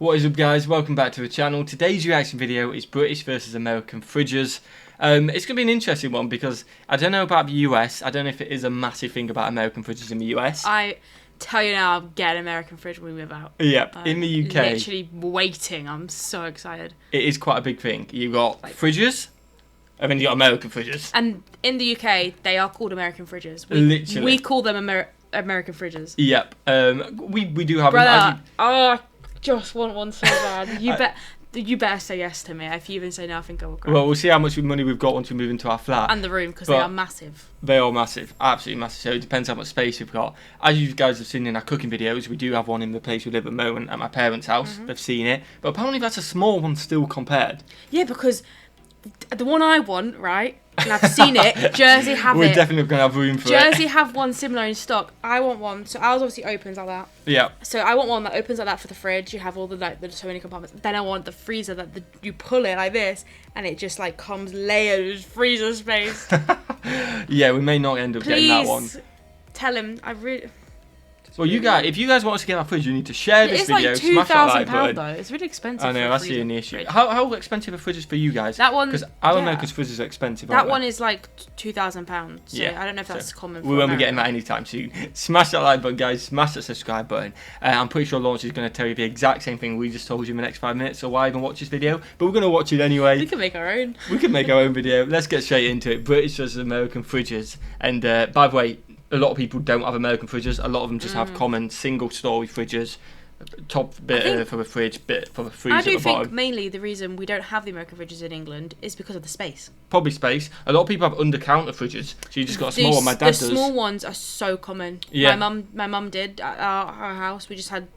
What is up, guys? Welcome back to the channel. Today's reaction video is British versus American fridges. It's going to be an interesting one because I don't know about the US. I don't know if it is a massive thing about American fridges in the US. I tell you now, I'll get an American fridge when we move out. Yep, in the UK. Literally waiting. I'm so excited. It is quite a big thing. You've got fridges, and then you got American fridges. And in the UK, they are called American fridges. Literally. We call them American fridges. Yep. We do have Brother, I just want one so bad. You better say yes to me. If you even say no, I think I will cry. Well, we'll see how much money we've got once we move into our flat. And the room, because they are massive. They are massive, absolutely massive. So it depends how much space we've got. As you guys have seen in our cooking videos, we do have one in the place we live at the moment at my parents' house. They've seen it, but apparently that's a small one still compared. Yeah, because the one I want, right? And I've seen it. Jersey have We're it. definitely going to have room for Jersey have one similar in stock. I want one. So ours obviously opens like that. Yeah. So I want one that opens like that for the fridge. You have all the so many compartments. Then I want the freezer that you pull it like this, and it just like comes layered freezer space. Yeah, we may not end up getting that one. Please tell him. I really. Well, you guys, if you guys want us to get our fridge, you need to share this video. It's like £2,000 £2,000 though. It's really expensive. I know, that's the only issue. How expensive are fridges for you guys? That one, because our American fridges are expensive. That one is like £2,000. So yeah, I don't know if that's common. We won't be getting that anytime soon. Smash that like button, guys. Smash that subscribe button. I'm pretty sure Lawrence is going to tell you the exact same thing we just told you in the next 5 minutes. So why even watch this video? But we're going to watch it anyway. We can make our own. We can make our own video. Let's get straight into it. British versus American fridges. And by the way, a lot of people don't have American fridges. A lot of them just have common single-story fridges. Top bit for the fridge, bit for the freezer. I at the do think bottom. mainly the reason we don't have the American fridges in England is because of the space. Probably space. A lot of people have under-counter fridges, so you just got a small one. My dad does. The small ones are so common. Yeah. My mum did at our house. We just had.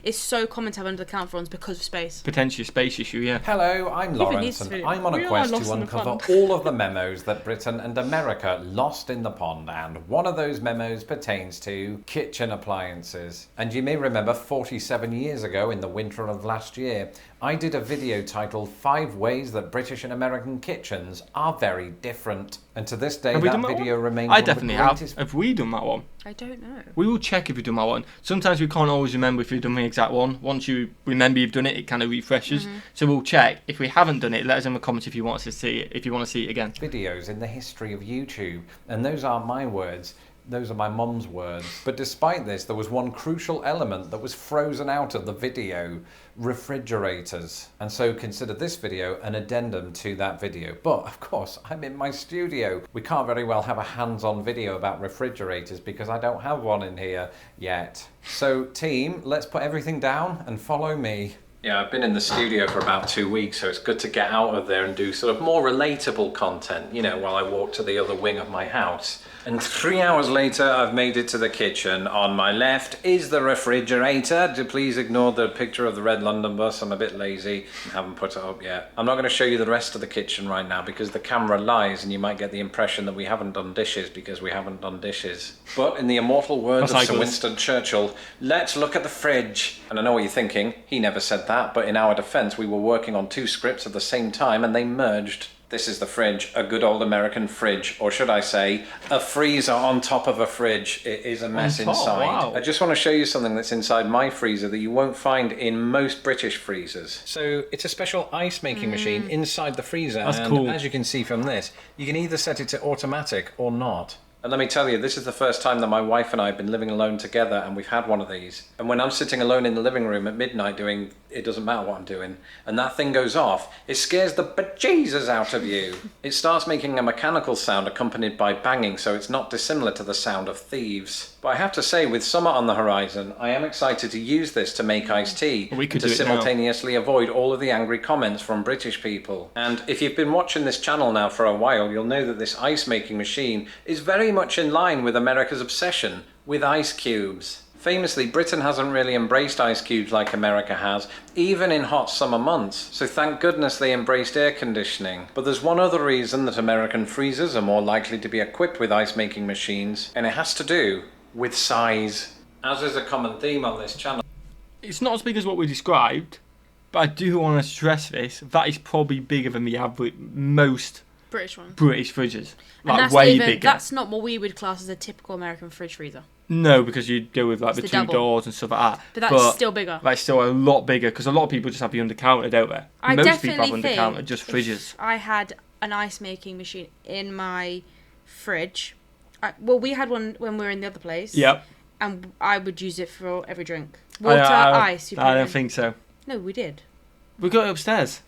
It's so common to have under-the-counter ones because of space. Potentially a space issue, yeah. Hello, I'm Lawrence, and I'm on a quest to uncover all of the memos that Britain and America lost in the pond, and one of those memos pertains to kitchen appliances. And you may remember 47 years ago, in the winter of last year, I did a video titled 5 Ways That British and American Kitchens Are Very Different. And to this day, that video remains I definitely have. Have we done that one? I don't know. We will check if we've done that one. Sometimes we can't always remember if we've done the exact one. Once you remember you've done it, it kind of refreshes. So we'll check. If we haven't done it, let us know in the comments if you want us to see it. If you want to see it again. Videos in the history of YouTube. And those aren't my words. Those are my mum's words. But despite this, there was one crucial element that was frozen out of the video: refrigerators. And so consider this video an addendum to that video. But of course, I'm in my studio. We can't very well have a hands-on video about refrigerators because I don't have one in here yet. So team, let's put everything down and follow me. Yeah, I've been in the studio for about 2 weeks, so it's good to get out of there and do sort of more relatable content, you know, while I walk to the other wing of my house. And 3 hours later, I've made it to the kitchen. On my left is the refrigerator. Please ignore the picture of the red London bus. I'm a bit lazy and haven't put it up yet. I'm not going to show you the rest of the kitchen right now because the camera lies and you might get the impression that we haven't done dishes because we haven't done dishes. But in the immortal words of Sir Winston Churchill, let's look at the fridge. And I know what you're thinking. He never said that, but in our defense, we were working on 2 scripts at the same time and they merged. This is the fridge, a good old American fridge, or should I say, a freezer on top of a fridge. It is a mess inside. Wow. I just want to show you something that's inside my freezer that you won't find in most British freezers. So it's a special ice making machine inside the freezer. That's cool. As you can see from this, you can either set it to automatic or not. And let me tell you, this is the first time that my wife and I have been living alone together and we've had one of these. And when I'm sitting alone in the living room at midnight doing, it doesn't matter what I'm doing, and that thing goes off, it scares the bejesus out of you. It starts making a mechanical sound accompanied by banging, so it's not dissimilar to the sound of thieves. But I have to say, with summer on the horizon, I am excited to use this to make iced tea, to simultaneously avoid all of the angry comments from British people. And if you've been watching this channel now for a while, you'll know that this ice making machine is very much in line with America's obsession with ice cubes. Famously, Britain hasn't really embraced ice cubes like America has, even in hot summer months, so thank goodness they embraced air conditioning. But there's one other reason that American freezers are more likely to be equipped with ice making machines, and it has to do with size. As is a common theme on this channel. It's not as big as what we described, but I do want to stress this. That is probably bigger than the average, most British one. British fridges. Like, way bigger. That's not what we would class as a typical American fridge freezer. No, because you'd go with like It's the the two double. doors and stuff like that. But that's still bigger. That's still a lot bigger because a lot of people just have the under counter, don't they? I Most definitely people have under think counter, just if fridges. I had an ice making machine in my fridge. We had one when we were in the other place. Yep. And I would use it for every drink. Water, ice. I don't think so. No, we did. We got it upstairs.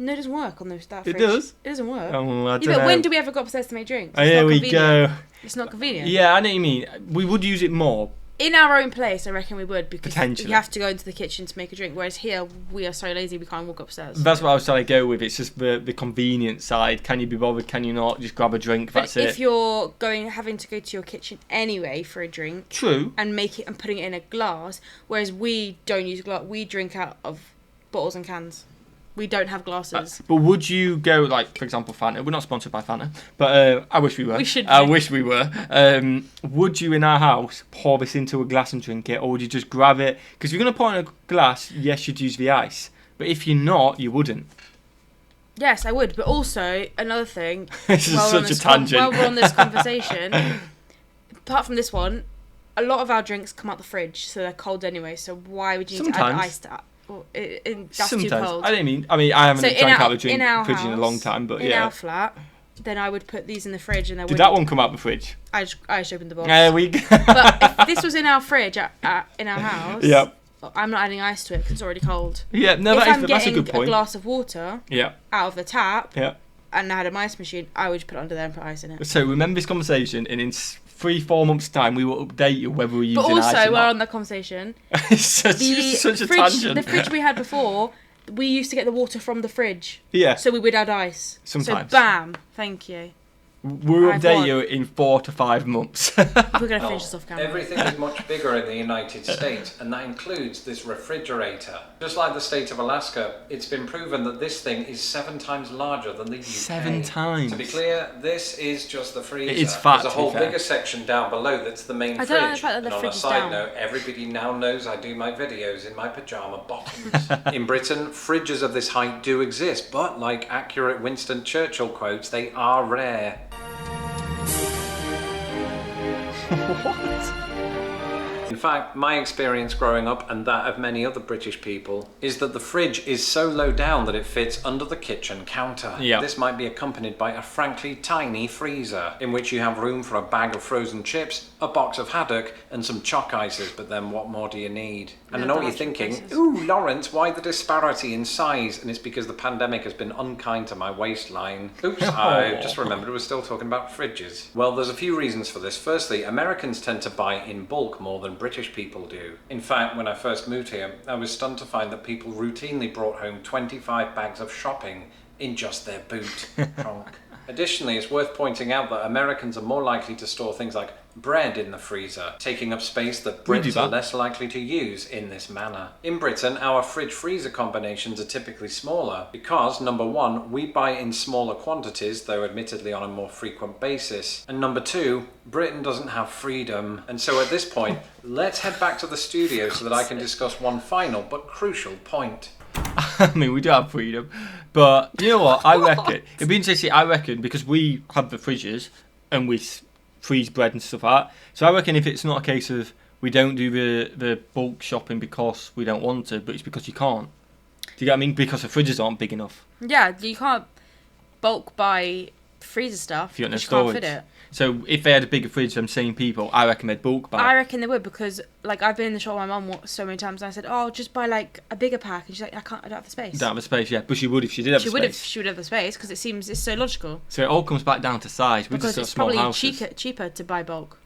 No, it doesn't work on that It fridge. does? It doesn't work. Oh, I don't Yeah, but know. when do we ever go upstairs to make drinks? Oh, It's here not we convenient. go. It's not convenient. Yeah, I know what you mean. We would use it more. In our own place, I reckon we would, because Potentially. you have to go into the kitchen to make a drink. Whereas here, we are so lazy we can't walk upstairs. That's what I was trying to go with. It's just the convenient side. Can you be bothered? Can you not? Just grab a drink. But That's it. if you're having to go to your kitchen anyway for a drink, True. and make it and putting it in a glass, whereas we don't use glass, we drink out of bottles and cans. We don't have glasses. But would you go, like, for example, Fanta? We're not sponsored by Fanta, but I wish we were. We should be. I wish we were. Would you, in our house, pour this into a glass and drink it, or would you just grab it? Because if you're going to pour it in a glass, yes, you'd use the ice. But if you're not, you wouldn't. Yes, I would. But also, another thing... This is such a tangent. While we're on this conversation, apart from this one, a lot of our drinks come out the fridge, so they're cold anyway, so why would you need to add ice to that? Well, that's too cold. I haven't drank out of the fridge in a long time, but in our flat, then I would put these in the fridge, and Did that one come out the fridge? I just opened the box. There we go. But if this was in our fridge in our house, Yep. I'm not adding ice to it because it's already cold. Yeah, no, if I'm that's a good getting point. a glass of water out of the tap, and I had an ice machine, I would put it under there and put ice in it. So remember this conversation, and in 3-4 months' time, we will update you whether we're using But ice or also, not. we're on that conversation. It's such a tangent. The fridge we had before, we used to get the water from the fridge. Yeah. So we would add ice. Sometimes. So bam, thank you. We'll update you in 4 to 5 months. We're going to finish this off camera. Everything is much bigger in the United States, and that includes this refrigerator. Just like the state of Alaska, it's been proven that this thing is 7 times larger than the UK. 7 times. To be clear, this is just the freezer. It is fat, There's a whole bigger section down below that's the main fridge. I don't like the fact that the and on fridge a is side down. note, everybody now knows I do my videos in my pyjama bottoms. In Britain, fridges of this height do exist, but like accurate Winston Churchill quotes, they are rare. What? In fact, my experience growing up, and that of many other British people, is that the fridge is so low down that it fits under the kitchen counter. Yeah. This might be accompanied by a frankly tiny freezer, in which you have room for a bag of frozen chips, a box of haddock, and some chalk ices, but then what more do you need? And I know what you're thinking, ooh, Lawrence, why the disparity in size? And it's because the pandemic has been unkind to my waistline. Oops, I just remembered we're still talking about fridges. Well, there's a few reasons for this. Firstly, Americans tend to buy in bulk more than British people do. In fact, when I first moved here, I was stunned to find that people routinely brought home 25 bags of shopping in just their boot trunk. Additionally, it's worth pointing out that Americans are more likely to store things like bread in the freezer, taking up space that Brits are less likely to use in this manner. In Britain, our fridge-freezer combinations are typically smaller because, number one, we buy in smaller quantities, though admittedly on a more frequent basis, and number two, Britain doesn't have freedom. And so at this point, let's head back to the studio so that I can discuss one final but crucial point. I mean, we do have freedom, but you know what? I reckon it'd be interesting. I reckon because we have the fridges and we freeze bread and stuff like that. So I reckon if it's not a case of we don't do the bulk shopping because we don't want to, but it's because you can't. Do you get what I mean? Because the fridges aren't big enough. Yeah, you can't bulk buy freezer stuff. If you got no can't storage. fit it. So if they had a bigger fridge than same people, I reckon they'd bulk buy. I reckon they would because, like, I've been in the shop with my mum so many times, and I said, "Oh, just buy like a bigger pack," and she's like, I don't have the space." Don't have the space, yeah. But she would if she did have the space. She would have the space because it's so logical. So it all comes back down to size. We Because just got it's small probably houses. cheaper to buy bulk.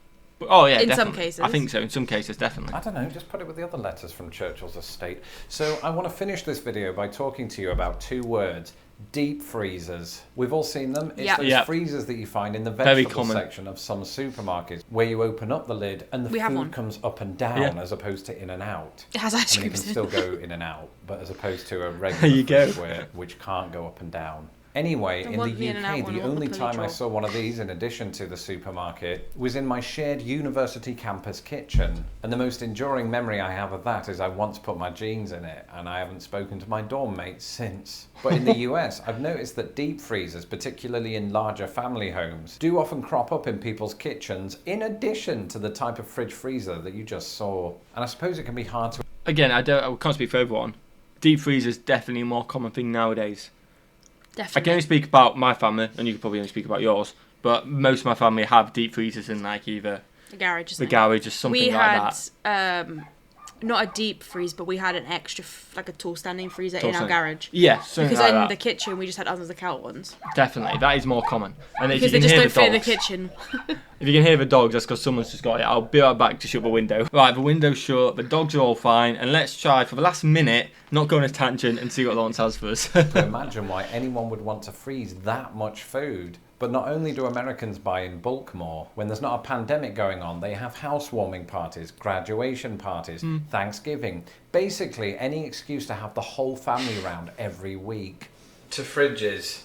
Oh yeah, in some definitely. cases. I think so. In some cases, definitely. I don't know, just put it with the other letters from Churchill's estate. So I want to finish this video by talking to you about 2 words. Deep freezers. We've all seen them. It's those freezers that you find in the vegetable section of some supermarkets where you open up the lid and the food comes up and down as opposed to in and out. It has ice cream. You can still go in and out, but as opposed to a regular fridge which can't go up and down. Anyway, in the want the In-N-Out UK, one, the I want only the time I Pilly saw one of these in addition to the supermarket was in my shared university campus kitchen. And the most enduring memory I have of that is I once put my jeans in it, and I haven't spoken to my dorm mates since. But in the US, I've noticed that deep freezers, particularly in larger family homes, do often crop up in people's kitchens in addition to the type of fridge freezer that you just saw. And I suppose it can be hard to... Again, I can't speak for everyone. Deep freezer is definitely a more common thing nowadays. Definitely. I can only speak about my family, and you can probably only speak about yours, but most of my family have deep freezers in like either the garage, the garage or something like that. We had not a deep freeze, but we had an extra like a tall standing freezer in our garage. Yeah, something because like in that. the kitchen we just had others like out ones. Definitely, that is more common. And because they just don't fit in the kitchen. If you can hear the dogs, that's because someone's just got it. I'll be right back to shut the window. Right, the window's shut, the dogs are all fine, and let's try for the last minute not go on a tangent and see what Lawrence has for us. To imagine why anyone would want to freeze that much food. But not only do Americans buy in bulk more, when there's not a pandemic going on, they have housewarming parties, graduation parties, Thanksgiving. Basically, any excuse to have the whole family around every week. To fridges.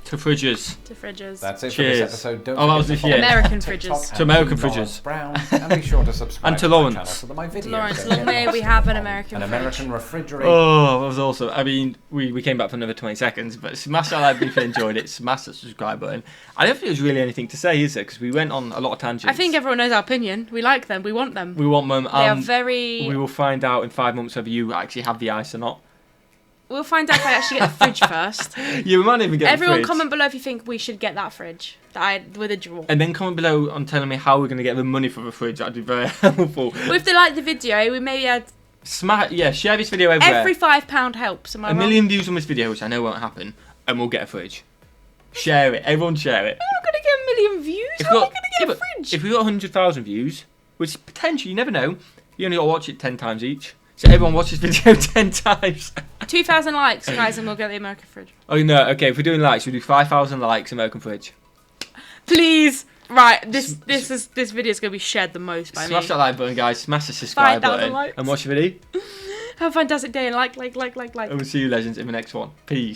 To fridges. To fridges. That's it Cheers. for this episode. Don't that was forget the to American TikTok fridges. and To American Lawrence fridges. Brown, and be sure to subscribe And to to my Lawrence. channel so that my videos Lawrence, don't long get may lost we in have the an pod. American An fridge. American refrigerator. Oh, that was awesome. I mean, we came back for another 20 seconds, but smash that like if you enjoyed it. Smash that subscribe button. I don't think there's really anything to say, is there? Because we went on a lot of tangents. I think everyone knows our opinion. We like them. We want them. we want them. They are very... We will find out in 5 months whether you actually have the ice or not. We'll find out if I actually get the fridge first. You might even get Everyone the fridge. comment below if you think we should get that fridge with a drawer. And then comment below on telling me how we're going to get the money for the fridge. That'd be very helpful. Well, if they like the video, we maybe add... Share this video everywhere. Every £5 helps. Am I a wrong? million views on this video, which I know won't happen, and we'll get a fridge. Share it. Everyone share it. We're not going to get a million views. If How we are we got- going to get yeah, a fridge? If we got 100,000 views, which potentially, you never know, you only got to watch it 10 times each. So everyone watch this video 10 times. 2,000 likes, guys, and we'll get the American fridge. Oh no, okay, if we're doing likes, we'll do 5,000 likes, American fridge. Please. Right, this video is going to be shared the most by Smash me. that like button, guys. Smash the subscribe 5,000 button. likes. And watch the video. Have a fantastic day and like. And we'll see you, legends, in the next one. Peace.